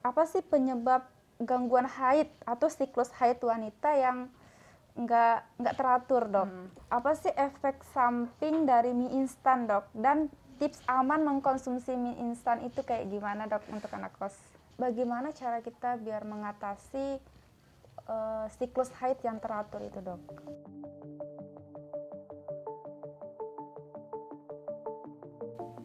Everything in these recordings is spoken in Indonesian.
Apa sih penyebab gangguan haid atau siklus haid wanita yang nggak teratur, Dok? Apa sih efek samping dari mie instan, Dok? Dan tips aman mengkonsumsi mie instan itu kayak gimana, Dok, untuk anak kos? Bagaimana cara kita biar mengatasi siklus haid yang teratur itu, Dok?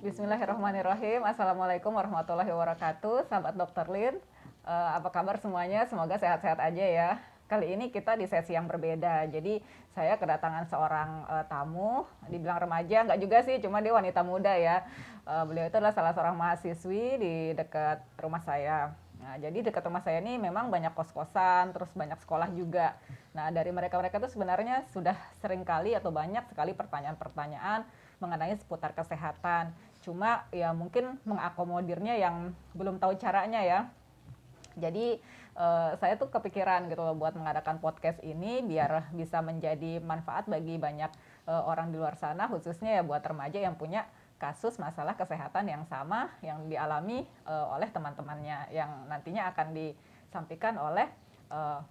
Bismillahirrahmanirrahim. Assalamualaikum warahmatullahi wabarakatuh. Sahabat Dokter Lin, apa kabar semuanya? Semoga sehat-sehat aja ya. Kali ini kita di sesi yang berbeda. Jadi saya kedatangan seorang tamu, dibilang remaja, nggak juga sih, cuma dia wanita muda ya. Beliau itu adalah salah seorang mahasiswi di dekat rumah saya. Nah, jadi dekat rumah saya ini memang banyak kos-kosan, terus banyak sekolah juga. Nah, dari mereka-mereka itu sebenarnya sudah sering kali atau banyak sekali pertanyaan-pertanyaan mengenai seputar kesehatan. Cuma ya mungkin mengakomodirnya yang belum tahu caranya ya. Jadi saya tuh kepikiran gitu loh buat mengadakan podcast ini biar bisa menjadi manfaat bagi banyak orang di luar sana, khususnya ya buat remaja yang punya kasus masalah kesehatan yang sama yang dialami oleh teman-temannya yang nantinya akan disampaikan oleh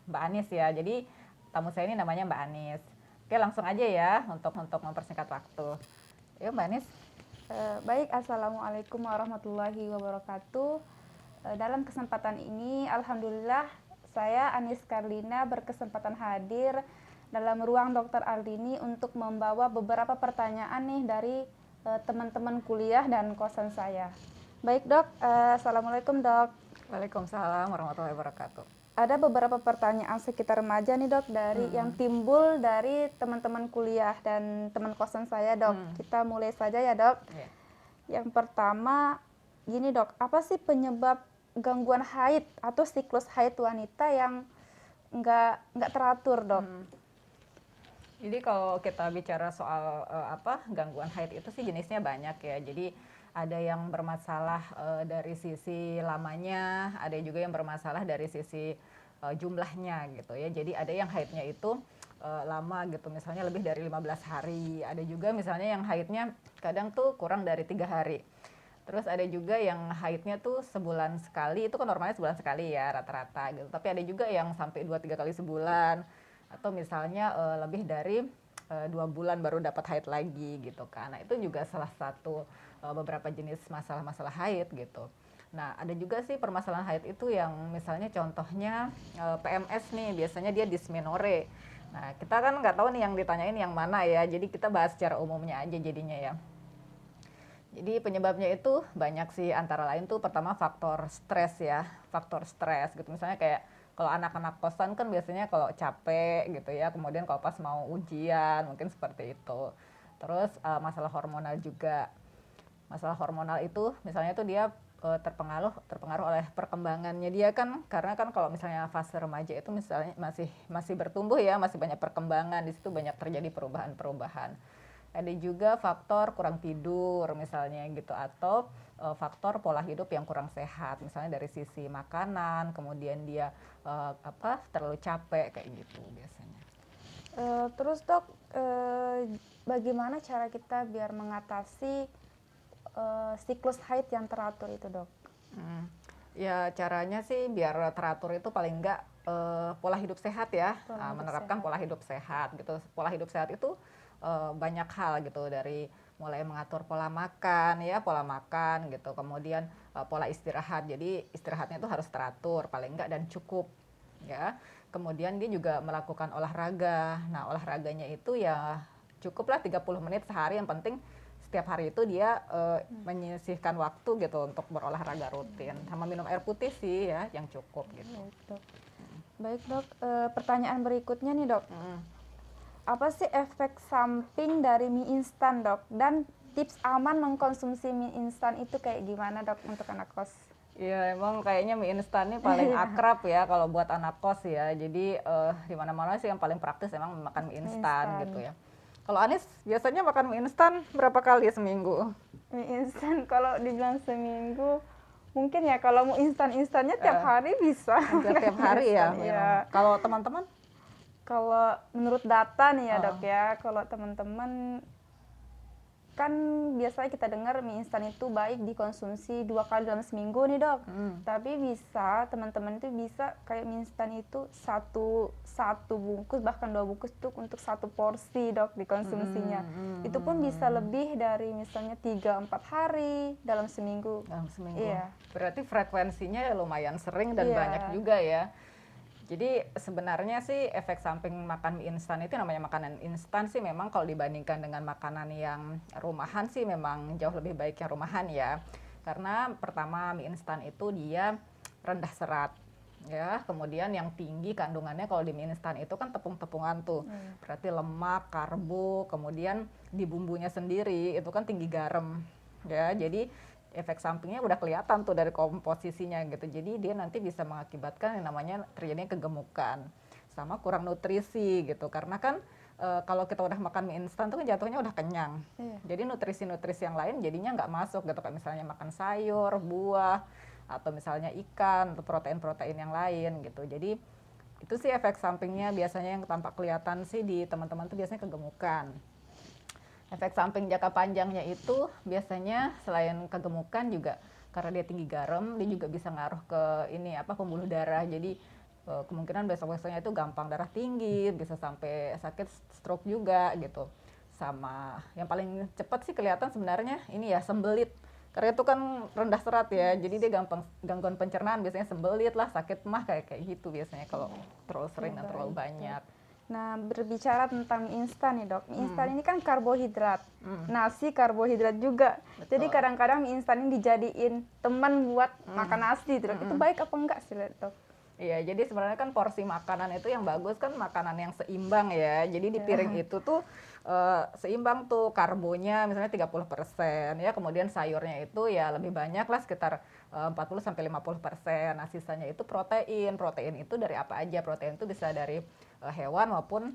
Mbak Anis ya. Jadi tamu saya ini namanya Mbak Anis. Oke, langsung aja ya untuk mempersingkat waktu. Yuk Mbak Anis. Baik, Assalamualaikum warahmatullahi wabarakatuh. Dalam kesempatan ini, Alhamdulillah, saya Anis Karlina berkesempatan hadir dalam ruang Dr. Aldini untuk membawa beberapa pertanyaan nih dari teman-teman kuliah dan kosan saya. Baik, Dok. Assalamualaikum, Dok. Waalaikumsalam warahmatullahi wabarakatuh. Ada beberapa pertanyaan sekitar remaja nih, Dok, dari yang timbul dari teman-teman kuliah dan teman kosan saya, Dok. Kita mulai saja ya, Dok. Yeah. Yang pertama, gini, Dok, apa sih penyebab gangguan haid atau siklus haid wanita yang nggak teratur, Dok? Jadi kalau kita bicara soal gangguan haid itu sih jenisnya banyak ya. Jadi ada yang bermasalah dari sisi lamanya, ada juga yang bermasalah dari sisi jumlahnya gitu ya. Jadi ada yang haidnya itu lama gitu, misalnya lebih dari 15 hari. Ada juga misalnya yang haidnya kadang tuh kurang dari 3 hari. Terus ada juga yang haidnya tuh sebulan sekali, itu kan normalnya sebulan sekali ya rata-rata gitu. Tapi ada juga yang sampai 2-3 kali sebulan. Atau misalnya lebih dari 2 bulan baru dapat haid lagi gitu kan. Nah itu juga salah satu beberapa jenis masalah-masalah haid gitu. Nah ada juga sih permasalahan haid itu yang misalnya contohnya PMS nih, biasanya dia dysmenorrhea. Nah kita kan nggak tahu nih yang ditanyain yang mana ya, jadi kita bahas secara umumnya aja jadinya ya. Jadi penyebabnya itu banyak sih, antara lain tuh pertama faktor stres ya, faktor stres gitu. Misalnya kayak kalau anak-anak kosan kan biasanya kalau capek gitu ya, kemudian kalau pas mau ujian mungkin seperti itu. Terus masalah hormonal juga. Masalah hormonal itu misalnya tuh dia terpengaruh oleh perkembangannya dia kan, karena kan kalau misalnya fase remaja itu misalnya masih bertumbuh ya, masih banyak perkembangan, di situ banyak terjadi perubahan-perubahan. Ada juga faktor kurang tidur misalnya gitu, atau faktor pola hidup yang kurang sehat, misalnya dari sisi makanan, kemudian dia terlalu capek kayak gitu biasanya. Terus, Dok, bagaimana cara kita biar mengatasi siklus haid yang teratur itu, Dok? Ya caranya sih biar teratur itu paling enggak pola hidup sehat ya, menerapkan pola hidup sehat gitu. Pola hidup sehat itu banyak hal gitu, dari mulai mengatur pola makan ya, pola makan gitu, kemudian pola istirahat. Jadi istirahatnya itu harus teratur paling enggak dan cukup ya. Kemudian dia juga melakukan olahraga. Nah, olahraganya itu ya cukuplah 30 menit sehari, yang penting setiap hari itu dia menyisihkan waktu gitu untuk berolahraga rutin, sama minum air putih sih ya yang cukup gitu. Baik, Dok. Pertanyaan berikutnya nih, Dok. Apa sih efek samping dari mie instan, Dok? Dan tips aman mengkonsumsi mie instan itu kayak gimana, Dok, untuk anak kos? Iya, emang kayaknya mie instan ini paling akrab ya kalau buat anak kos ya. Jadi di mana-mana sih yang paling praktis emang makan mie instan gitu ya. Kalau Anis biasanya makan mie instan berapa kali seminggu? Mie instan kalau dibilang seminggu, mungkin ya kalau mau instan-instannya tiap hari bisa. Hampir tiap hari ya minum. Ya. Kalau teman-teman? Kalau menurut data nih ya, Dok ya, kalau teman-teman kan biasanya kita dengar mie instan itu baik dikonsumsi 2 kali dalam seminggu nih dok. Tapi bisa teman-teman itu bisa kayak mie instan itu satu bungkus bahkan 2 bungkus tuh untuk 1 porsi dok dikonsumsinya. Itu pun bisa lebih dari misalnya 3-4 hari dalam seminggu. Dalam seminggu. Iya. Berarti frekuensinya lumayan sering dan Iya. banyak juga ya. Jadi sebenarnya sih efek samping makan mie instan itu, namanya makanan instan sih memang kalau dibandingkan dengan makanan yang rumahan sih memang jauh lebih baik yang rumahan ya. Karena pertama mie instan itu dia rendah serat ya, kemudian yang tinggi kandungannya kalau di mie instan itu kan tepung-tepungan tuh. Berarti lemak, karbo, kemudian di bumbunya sendiri itu kan tinggi garam ya. Jadi efek sampingnya udah kelihatan tuh dari komposisinya gitu. Jadi dia nanti bisa mengakibatkan yang namanya terjadinya kegemukan sama kurang nutrisi gitu. Karena kan kalau kita udah makan mie instan tuh kan jatuhnya udah kenyang. Jadi nutrisi-nutrisi yang lain jadinya nggak masuk gitu. Kayak misalnya makan sayur, buah, atau misalnya ikan atau protein-protein yang lain gitu. Jadi itu sih efek sampingnya biasanya yang tampak kelihatan sih di teman-teman tuh biasanya kegemukan. Efek samping jangka panjangnya itu biasanya selain kegemukan juga karena dia tinggi garam, dia juga bisa ngaruh ke ini pembuluh darah. Jadi kemungkinan besok-besoknya itu gampang darah tinggi, bisa sampai sakit stroke juga gitu. Sama yang paling cepat sih kelihatan sebenarnya ini ya sembelit. Karena itu kan rendah serat ya, jadi dia gampang gangguan pencernaan, biasanya sembelit lah, sakit mah kayak gitu biasanya kalau terlalu sering dan terlalu banyak. Nah, berbicara tentang mie instan nih dok, mie instan ini kan karbohidrat, nasi karbohidrat juga. Betul. Jadi kadang-kadang mie instan ini dijadiin teman buat makan nasi, dok. Itu baik apa enggak sih dok? Iya, jadi sebenarnya kan porsi makanan itu yang bagus kan makanan yang seimbang ya. Jadi di piring itu tuh seimbang tuh karbonya misalnya 30% ya, kemudian sayurnya itu ya lebih banyak lah sekitar 40-50%. Nah, sisanya itu protein. Protein itu dari apa aja? Protein itu bisa dari hewan maupun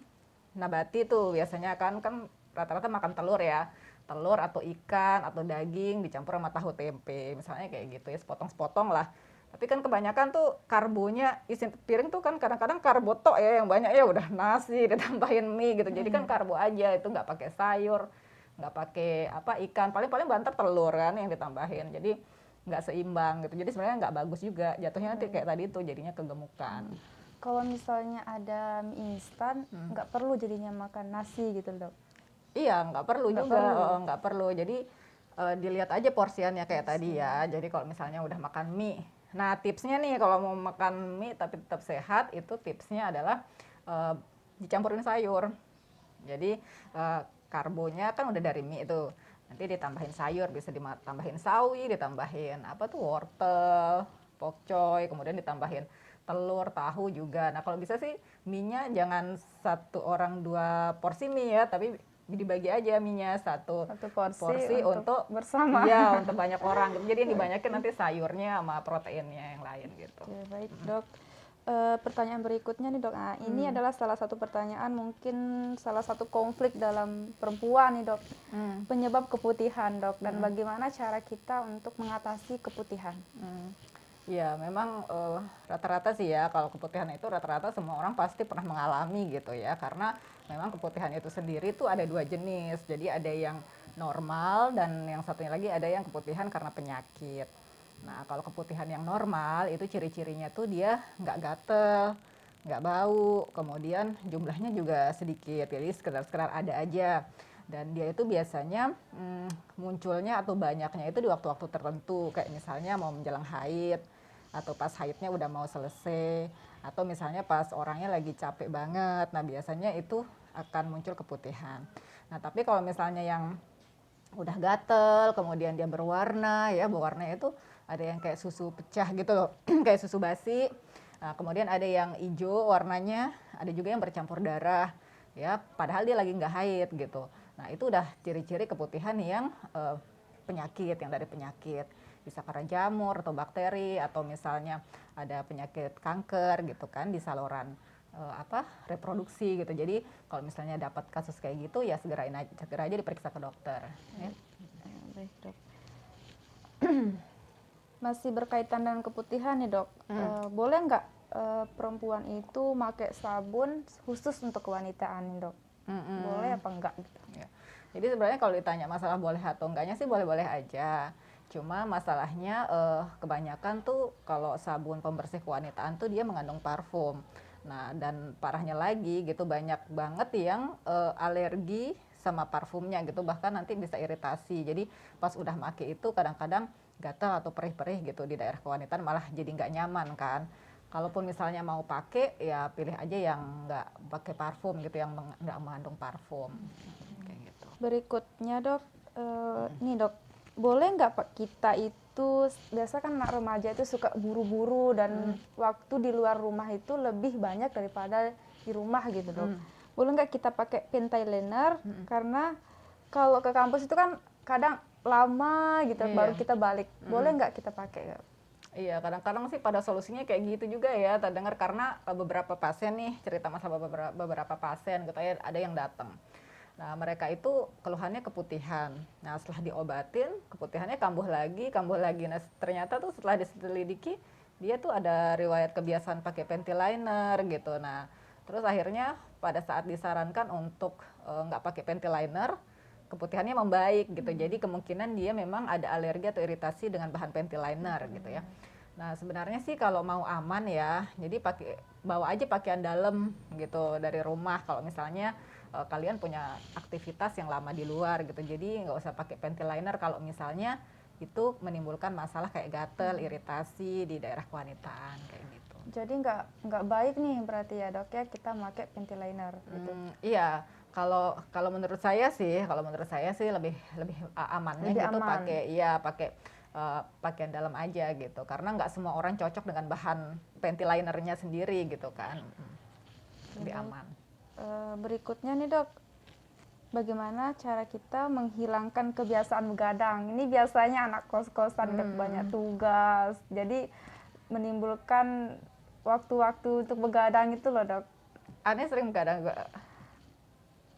nabati tuh. Biasanya kan rata-rata makan telur ya. Telur atau ikan atau daging dicampur sama tahu tempe. Misalnya kayak gitu ya, sepotong-sepotong lah. Tapi kan kebanyakan tuh karbonya isi piring tuh kan kadang-kadang karbo tok ya yang banyak ya, udah nasi ditambahin mie gitu. Jadi kan karbo aja, itu nggak pakai sayur, nggak pakai ikan, paling banter telur kan yang ditambahin. Jadi nggak seimbang gitu. Jadi sebenarnya nggak bagus juga. Jatuhnya nanti kayak tadi tuh jadinya kegemukan. Kalau misalnya ada mie instan, nggak perlu jadinya makan nasi gitu dok? Iya, nggak perlu juga, nggak perlu. Jadi dilihat aja porsiannya kayak tadi ya. Jadi kalau misalnya udah makan mie, nah tipsnya nih kalau mau makan mie tapi tetap sehat, itu tipsnya adalah dicampurin sayur. Jadi karbonya kan udah dari mie itu, nanti ditambahin sayur, bisa ditambahin sawi, ditambahin wortel, pokcoy, kemudian ditambahin telur, tahu juga. Nah kalau bisa sih mie-nya jangan 1 orang 2 porsi mie ya, tapi dibagi aja mie-nya satu porsi untuk bersama. Iya, untuk banyak orang. Jadi yang dibanyakin nanti sayurnya sama proteinnya yang lain gitu. Oke, baik dok. Pertanyaan berikutnya nih dok. Nah, ini adalah salah satu pertanyaan, mungkin salah satu konflik dalam perempuan nih dok. Penyebab keputihan dok, dan bagaimana cara kita untuk mengatasi keputihan? Ya memang rata-rata sih ya, kalau keputihan itu rata-rata semua orang pasti pernah mengalami gitu ya, karena memang keputihan itu sendiri tuh ada 2 jenis. Jadi ada yang normal dan yang satunya lagi ada yang keputihan karena penyakit. Nah kalau keputihan yang normal itu ciri-cirinya tuh dia nggak gatel, nggak bau, kemudian jumlahnya juga sedikit, jadi sekedar ada aja. Dan dia itu biasanya munculnya atau banyaknya itu di waktu-waktu tertentu, kayak misalnya mau menjelang haid, atau pas haidnya udah mau selesai, atau misalnya pas orangnya lagi capek banget. Nah biasanya itu akan muncul keputihan. Nah tapi kalau misalnya yang udah gatel, kemudian dia berwarna ya, berwarna itu ada yang kayak susu pecah gitu loh, kayak susu basi. Nah, kemudian ada yang hijau warnanya, ada juga yang bercampur darah ya, padahal dia lagi nggak haid gitu. Nah itu udah ciri-ciri keputihan yang penyakit, yang dari penyakit. Bisa karena jamur atau bakteri, atau misalnya ada penyakit kanker gitu kan di saluran reproduksi gitu. Jadi kalau misalnya dapat kasus kayak gitu ya segera aja diperiksa ke dokter ya. Baik dok. Masih berkaitan dengan keputihan nih dok, boleh nggak perempuan itu pakai sabun khusus untuk kewanitaan nih dok? Boleh apa enggak gitu? Jadi sebenarnya kalau ditanya masalah boleh atau enggaknya sih boleh-boleh aja. Cuma masalahnya kebanyakan tuh kalau sabun pembersih kewanitaan tuh dia mengandung parfum. Nah, dan parahnya lagi gitu banyak banget yang alergi sama parfumnya gitu, bahkan nanti bisa iritasi. Jadi pas udah make itu kadang-kadang gatal atau perih-perih gitu di daerah kewanitaan, malah jadi nggak nyaman kan. Kalaupun misalnya mau pakai ya pilih aja yang nggak pakai parfum gitu, yang nggak mengandung parfum kayak gitu. Berikutnya dok, nih dok, boleh nggak Pak kita itu, biasa kan anak remaja itu suka buru-buru dan waktu di luar rumah itu lebih banyak daripada di rumah gitu dok. Boleh nggak kita pakai pentailener, karena kalau ke kampus itu kan kadang lama gitu Iya. baru kita balik. Boleh nggak kita pakai? Iya, kadang-kadang sih pada solusinya kayak gitu juga ya, terdengar karena beberapa pasien nih cerita masalah beberapa pasien gitu ya, ada yang datang. Nah, mereka itu keluhannya keputihan. Nah, setelah diobatin, keputihannya kambuh lagi. Nah, ternyata tuh setelah diselidiki, dia tuh ada riwayat kebiasaan pakai pentiliner gitu. Nah, terus akhirnya pada saat disarankan untuk nggak pakai pentiliner, keputihannya membaik gitu. Jadi kemungkinan dia memang ada alergi atau iritasi dengan bahan pentiliner gitu ya. Nah, sebenarnya sih kalau mau aman ya, jadi bawa aja pakaian dalam gitu dari rumah. Kalau misalnya kalian punya aktivitas yang lama di luar gitu, jadi nggak usah pakai pentiliner kalau misalnya itu menimbulkan masalah kayak gatel, iritasi di daerah kewanitaan kayak gitu. Jadi nggak baik nih berarti ya dok ya kita pakai pentiliner gitu. Iya, kalau kalau menurut saya sih lebih lebih amannya Lebih gitu aman. pakai pakaian dalam aja gitu, karena nggak semua orang cocok dengan bahan pentilinernya sendiri gitu kan. Lebih aman. Berikutnya nih dok, bagaimana cara kita menghilangkan kebiasaan begadang? Ini biasanya anak kos-kosan banyak tugas, jadi menimbulkan waktu-waktu untuk begadang itu loh dok. Aneh sering kadang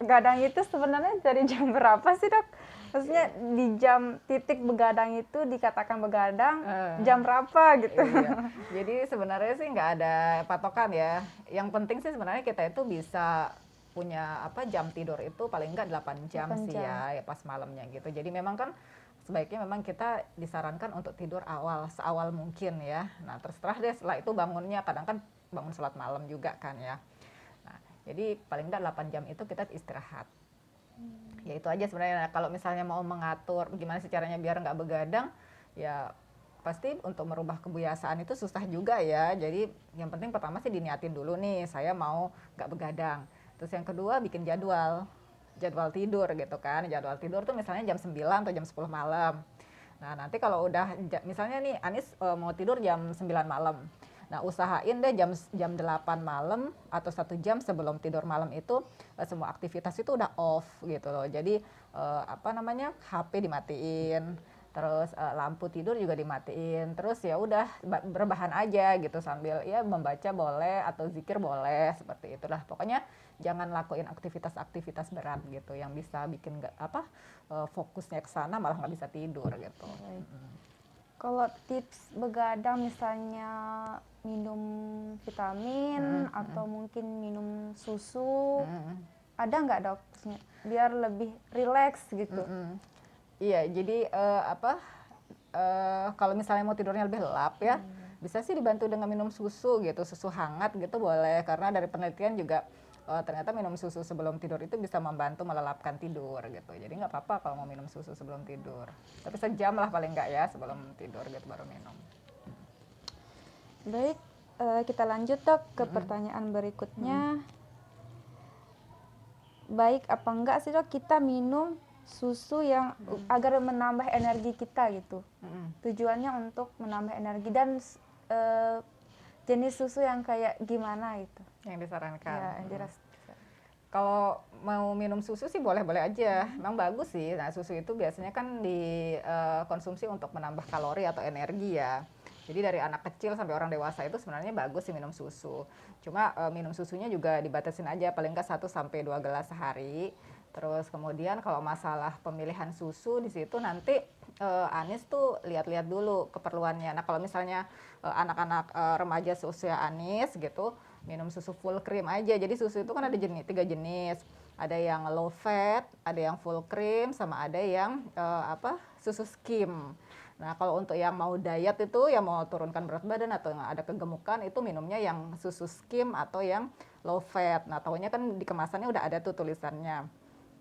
Begadang itu sebenarnya dari jam berapa sih dok? Maksudnya di jam titik begadang itu dikatakan begadang, jam berapa gitu? iya. Jadi sebenarnya sih nggak ada patokan ya. Yang penting sih sebenarnya kita itu bisa punya jam tidur itu paling nggak 8 jam 8 sih jam. ya pas malamnya gitu. Jadi memang kan sebaiknya memang kita disarankan untuk tidur seawal mungkin ya. Nah, terserah deh setelah itu bangunnya, kadang kan bangun sholat malam juga kan ya. Nah, jadi paling nggak 8 jam itu kita istirahat. Ya itu aja sebenarnya. Nah, kalau misalnya mau mengatur gimana sih caranya biar nggak begadang, ya pasti untuk merubah kebiasaan itu susah juga ya. Jadi yang penting pertama sih diniatin dulu nih, saya mau nggak begadang. Terus yang kedua bikin jadwal tidur gitu kan. Jadwal tidur tuh misalnya jam 9 atau jam 10 malam. Nah, nanti kalau udah misalnya nih Anis mau tidur jam 9 malam. Nah, usahain deh jam 8 malam atau 1 jam sebelum tidur malam itu semua aktivitas itu udah off gitu loh. Jadi HP dimatiin, terus lampu tidur juga dimatiin. Terus ya udah berbahan aja gitu sambil ya membaca boleh atau zikir boleh, seperti itulah. Pokoknya jangan lakuin aktivitas-aktivitas berat gitu yang bisa bikin fokusnya ke sana malah nggak bisa tidur gitu. Kalau tips begadang misalnya minum vitamin atau mungkin minum susu, ada nggak dok? Biar lebih rileks gitu. Iya, jadi kalau misalnya mau tidurnya lebih lelap ya, bisa sih dibantu dengan minum susu gitu, susu hangat gitu boleh, karena dari penelitian juga ternyata minum susu sebelum tidur itu bisa membantu melelapkan tidur gitu. Jadi nggak apa-apa kalau mau minum susu sebelum tidur, tapi sejam lah paling nggak ya sebelum tidur gitu baru minum. Baik, kita lanjut dok ke pertanyaan berikutnya. Baik apa enggak sih dok kita minum susu yang agar menambah energi kita gitu? Tujuannya untuk menambah energi dan jenis susu yang kayak gimana itu? Yang disarankan. Ya, yang Kalau mau minum susu sih boleh-boleh aja, memang bagus sih. Nah, susu itu biasanya kan dikonsumsi untuk menambah kalori atau energi ya. Jadi dari anak kecil sampai orang dewasa itu sebenarnya bagus sih minum susu. Cuma minum susunya juga dibatasin aja, paling nggak 1 sampai 2 gelas sehari. Terus kemudian kalau masalah pemilihan susu di situ nanti Anis tuh lihat-lihat dulu keperluannya. Nah, kalau misalnya anak-anak remaja seusia Anis gitu, minum susu full cream aja. Jadi susu itu kan ada 3 jenis. ada yang low fat, ada yang full cream, sama ada yang susu skim. Nah, kalau untuk yang mau diet itu, yang mau turunkan berat badan atau yang ada kegemukan, itu minumnya yang susu skim atau yang low fat. Nah, tahunya kan di kemasannya udah ada tuh tulisannya.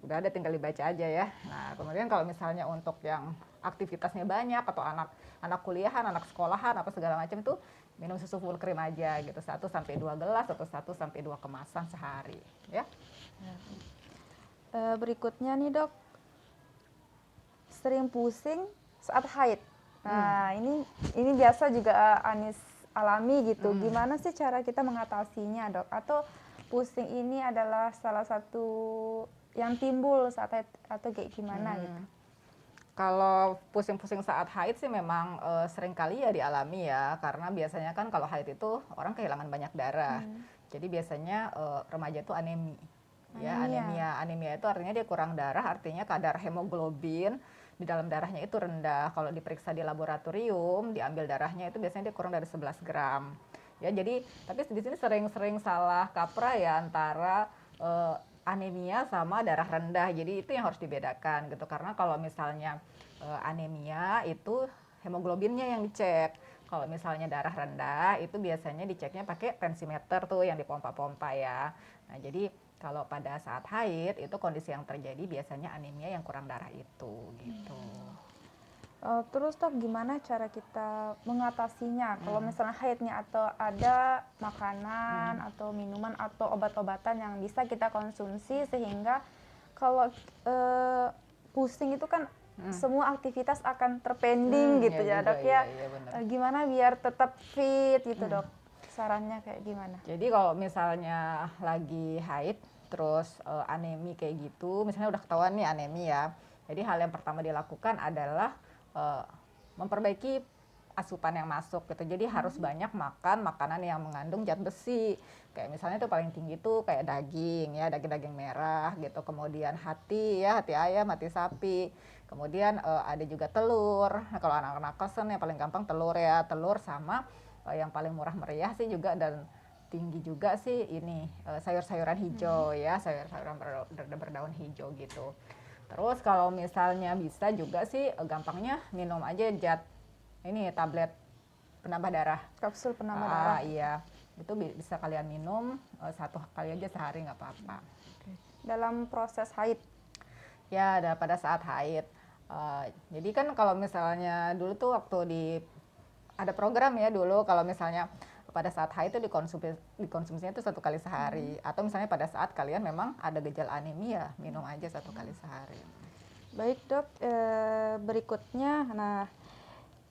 Udah ada, tinggal dibaca aja ya. Nah, kemudian kalau misalnya untuk yang aktivitasnya banyak atau anak kuliahan, anak sekolahan, apa segala macam itu minum susu full cream aja gitu, 1 sampai 2 gelas atau 1 sampai 2 kemasan sehari, ya. Berikutnya nih dok, sering pusing saat haid. Nah ini biasa juga Anis alami gitu. Gimana sih cara kita mengatasinya dok? Atau pusing ini adalah salah satu yang timbul saat haid atau kayak gimana gitu? Kalau pusing-pusing saat haid sih memang sering kali ya dialami ya, karena biasanya kan kalau haid itu orang kehilangan banyak darah. Jadi biasanya remaja itu anemi. Ya, anemia itu artinya dia kurang darah, artinya kadar hemoglobin di dalam darahnya itu rendah. Kalau diperiksa di laboratorium, diambil darahnya itu biasanya dia kurang dari 11 gram. Ya, jadi tapi di sini sering-sering salah kaprah ya antara anemia sama darah rendah. Jadi itu yang harus dibedakan gitu. Karena kalau misalnya anemia itu hemoglobinnya yang dicek. Kalau misalnya darah rendah itu biasanya diceknya pakai tensimeter tuh yang dipompa-pompa ya. Nah, jadi kalau pada saat haid itu kondisi yang terjadi biasanya anemia yang kurang darah itu gitu. Terus dok, gimana cara kita mengatasinya? Kalau misalnya haidnya atau ada makanan atau minuman atau obat-obatan yang bisa kita konsumsi sehingga kalau pusing itu kan semua aktivitas akan terpending gitu ya dok ya. Gimana biar tetap fit gitu dok? Sarannya kayak gimana? Jadi kalau misalnya lagi haid terus anemi kayak gitu, misalnya udah ketahuan nih anemi ya. Jadi hal yang pertama dilakukan adalah memperbaiki asupan yang masuk gitu. Jadi harus banyak makan makanan yang mengandung zat besi. Kayak misalnya itu paling tinggi tuh kayak daging ya, daging-daging merah gitu. Kemudian hati ya, hati ayam, hati sapi. Kemudian ada juga telur. Nah, kalau anak-anak kosan yang paling gampang telur ya, telur sama yang paling murah meriah sih juga dan tinggi juga sih ini sayur-sayuran hijau ya, sayur-sayuran berdaun hijau gitu. Terus kalau misalnya bisa juga sih gampangnya minum aja ini tablet penambah darah. Kapsul penambah darah. Iya, itu bisa kalian minum 1 kali aja sehari nggak apa-apa. Dalam proses haid? Ya, pada saat haid. Jadi kan kalau misalnya dulu tuh waktu ada program ya dulu kalau misalnya pada saat haid itu dikonsumsinya itu 1 kali sehari atau misalnya pada saat kalian memang ada gejala anemia minum aja 1 kali sehari. Baik dok, berikutnya, nah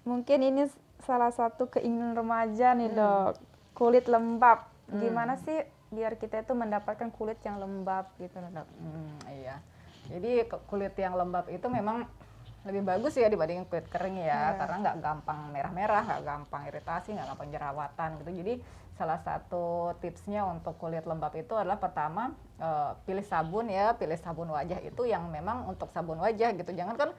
mungkin ini salah satu keinginan remaja nih dok, kulit lembab. Gimana sih biar kita itu mendapatkan kulit yang lembab gitu dok? Iya, jadi kulit yang lembab itu memang lebih bagus ya dibandingin kulit kering ya, karena nggak gampang merah-merah, nggak gampang iritasi, nggak gampang jerawatan gitu. Jadi salah satu tipsnya untuk kulit lembab itu adalah pertama pilih sabun ya, pilih sabun wajah itu yang memang untuk sabun wajah gitu. Jangan kan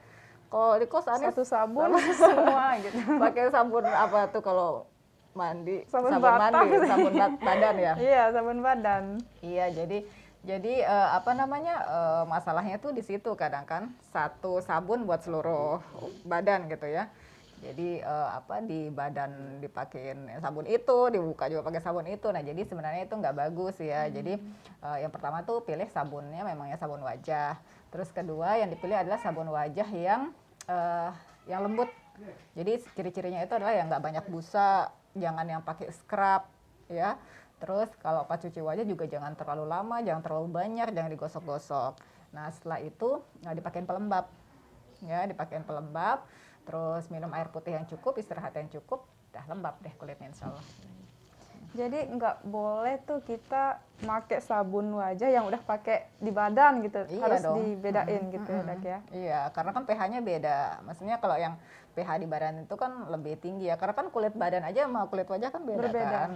kalau di kos Satu sabun semua gitu. pakai sabun apa tuh kalau mandi, Sabun batang. sabun badan ya. Iya, sabun badan. Iya, jadi masalahnya tuh di situ kadang kan 1 sabun buat seluruh badan gitu ya. Jadi di badan dipakein sabun itu, dibuka juga pakai sabun itu. Nah, jadi sebenarnya itu nggak bagus ya. Jadi yang pertama tuh pilih sabunnya memang ya sabun wajah. Terus kedua yang dipilih adalah sabun wajah yang lembut. Jadi ciri-cirinya itu adalah yang nggak banyak busa, jangan yang pakai scrub ya. Terus kalau pas cuci wajah juga jangan terlalu lama, jangan terlalu banyak, jangan digosok-gosok. Nah, setelah itu dipakein pelembab. Ya, dipakein pelembab, terus minum air putih yang cukup, istirahat yang cukup, udah lembab deh kulitnya insyaallah. Jadi nggak boleh tuh kita pakai sabun wajah yang udah pakai di badan gitu. Iya harus dong. dibedain gitu ya dok ya. Iya, karena kan pH-nya beda. Maksudnya kalau yang pH di badan itu kan lebih tinggi ya, karena kan kulit badan aja sama kulit wajah kan beda. Berbeda. Kan.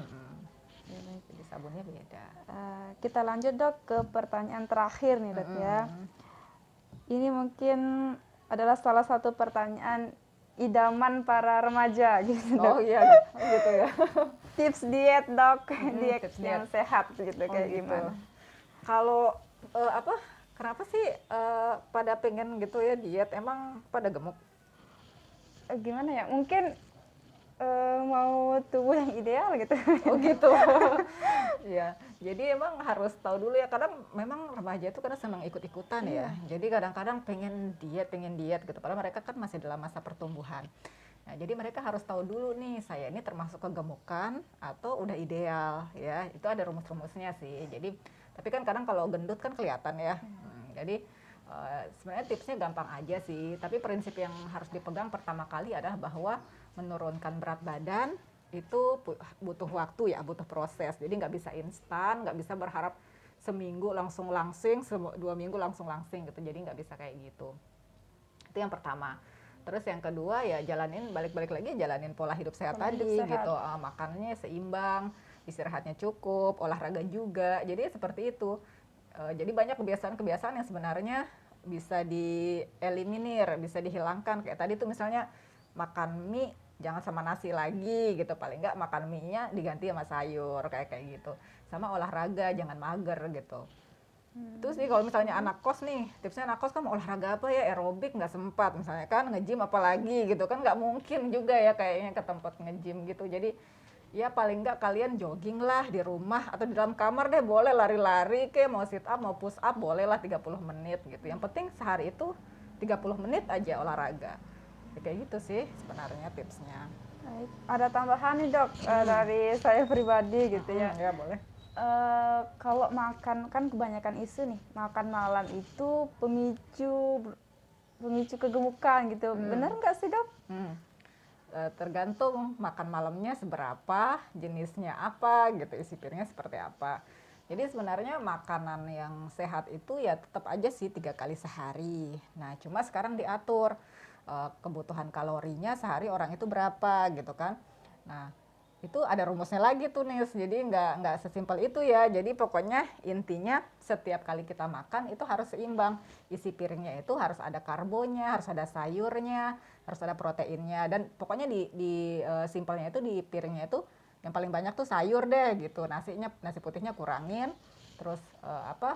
Jadi sabunnya beda. Kita lanjut dok ke pertanyaan terakhir nih dok ya. Ini mungkin adalah salah satu pertanyaan idaman para remaja gitu dok. Oh iya, gitu ya. Tips diet dok, diet tips yang diet. sehat gitu kayak gitu. gimana? Kalau apa? Kenapa sih pada pengen gitu ya diet? Emang pada gemuk? Gimana ya? Mungkin mau tubuh yang ideal gitu. Oh gitu. Ya, jadi emang harus tahu dulu ya. Kadang memang remaja itu kadang senang ikut-ikutan ya. Jadi kadang-kadang pengen diet gitu. Padahal mereka kan masih dalam masa pertumbuhan. Nah, jadi mereka harus tahu dulu nih, saya ini termasuk kegemukan atau udah ideal ya. Itu ada rumus-rumusnya sih. Jadi, tapi kan kadang kalau gendut kan kelihatan ya. Jadi sebenarnya tipsnya gampang aja sih. Tapi prinsip yang harus dipegang pertama kali adalah bahwa menurunkan berat badan itu butuh waktu ya, butuh proses. Jadi nggak bisa instan, nggak bisa berharap seminggu langsung langsing, 2 minggu langsung langsing gitu. Jadi nggak bisa kayak gitu. Itu yang pertama. Terus yang kedua ya balik-balik lagi jalanin pola hidup sehat Pola hidup tadi sehat. gitu. Makannya seimbang, istirahatnya cukup, olahraga juga. Jadi seperti itu. Jadi banyak kebiasaan-kebiasaan yang sebenarnya bisa dieliminir, bisa dihilangkan. Kayak tadi tuh misalnya makan mie jangan sama nasi lagi gitu, paling nggak makan mie-nya diganti sama sayur kayak gitu. Sama olahraga jangan mager gitu. Terus sih kalau misalnya anak kos nih, tipsnya anak kos kan mau olahraga apa ya, aerobik nggak sempat misalnya kan, nge-gym apalagi gitu kan, nggak mungkin juga ya kayaknya ke tempat nge-gym gitu. Jadi ya paling nggak kalian jogging lah di rumah atau di dalam kamar deh, boleh lari-lari kayak mau sit up mau push up boleh lah 30 menit gitu. Yang penting sehari itu 30 menit aja olahraga. Ya, kayak gitu sih sebenarnya tipsnya. Baik. Ada tambahan nih dok, dari saya pribadi gitu ya. Ya boleh. Kalau makan kan kebanyakan isu nih, makan malam itu pemicu kegemukan gitu. Bener nggak sih dok? Tergantung makan malamnya seberapa, jenisnya apa gitu, isi piringnya seperti apa. Jadi sebenarnya makanan yang sehat itu ya tetap aja sih 3 kali sehari. Nah cuma sekarang diatur kebutuhan kalorinya sehari orang itu berapa gitu kan. Nah itu ada rumusnya lagi tuh Nis, jadi nggak sesimpel itu ya. Jadi pokoknya intinya setiap kali kita makan itu harus seimbang, isi piringnya itu harus ada karbonya, harus ada sayurnya, harus ada proteinnya, dan pokoknya di simpelnya itu di piringnya itu yang paling banyak tuh sayur deh gitu. Nasi putihnya kurangin, terus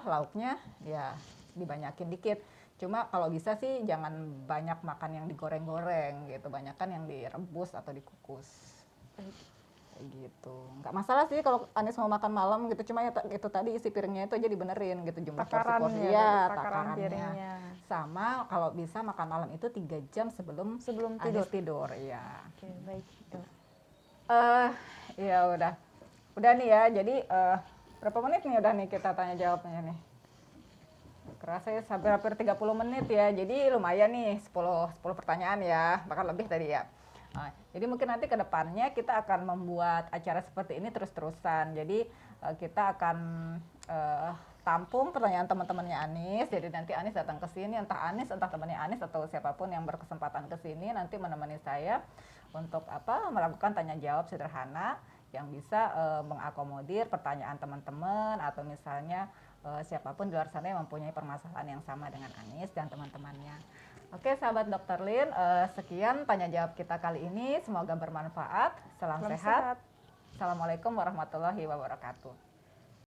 lauknya ya dibanyakin dikit. Cuma kalau bisa sih jangan banyak makan yang digoreng-goreng gitu, banyakan yang direbus atau dikukus gitu. Nggak masalah sih kalau Anis mau makan malam gitu, cuma ya itu tadi isi piringnya itu aja dibenerin gitu, jumlah porsi-porsi ya, takarannya. piringnya. Sama kalau bisa makan malam itu 3 jam sebelum Tidur. Anis tidur ya. Oke, baik dok. Ya udah nih ya. Jadi berapa menit nih udah nih kita tanya jawabnya nih? Kerasa ya hampir 30 menit ya. Jadi lumayan nih 10 pertanyaan ya, bahkan lebih tadi ya. Jadi mungkin nanti ke depannya kita akan membuat acara seperti ini terus-terusan. Jadi kita akan tampung pertanyaan teman-temannya Anis. Jadi nanti Anis datang ke sini, entah Anis, entah temannya Anis atau siapapun yang berkesempatan ke sini nanti menemani saya untuk melakukan tanya jawab sederhana yang bisa mengakomodir pertanyaan teman-teman atau misalnya siapapun di luar sana yang mempunyai permasalahan yang sama dengan Anis dan teman-temannya. Oke sahabat Dr. Lin, sekian tanya jawab kita kali ini, semoga bermanfaat. Salam sehat. Assalamualaikum warahmatullahi wabarakatuh.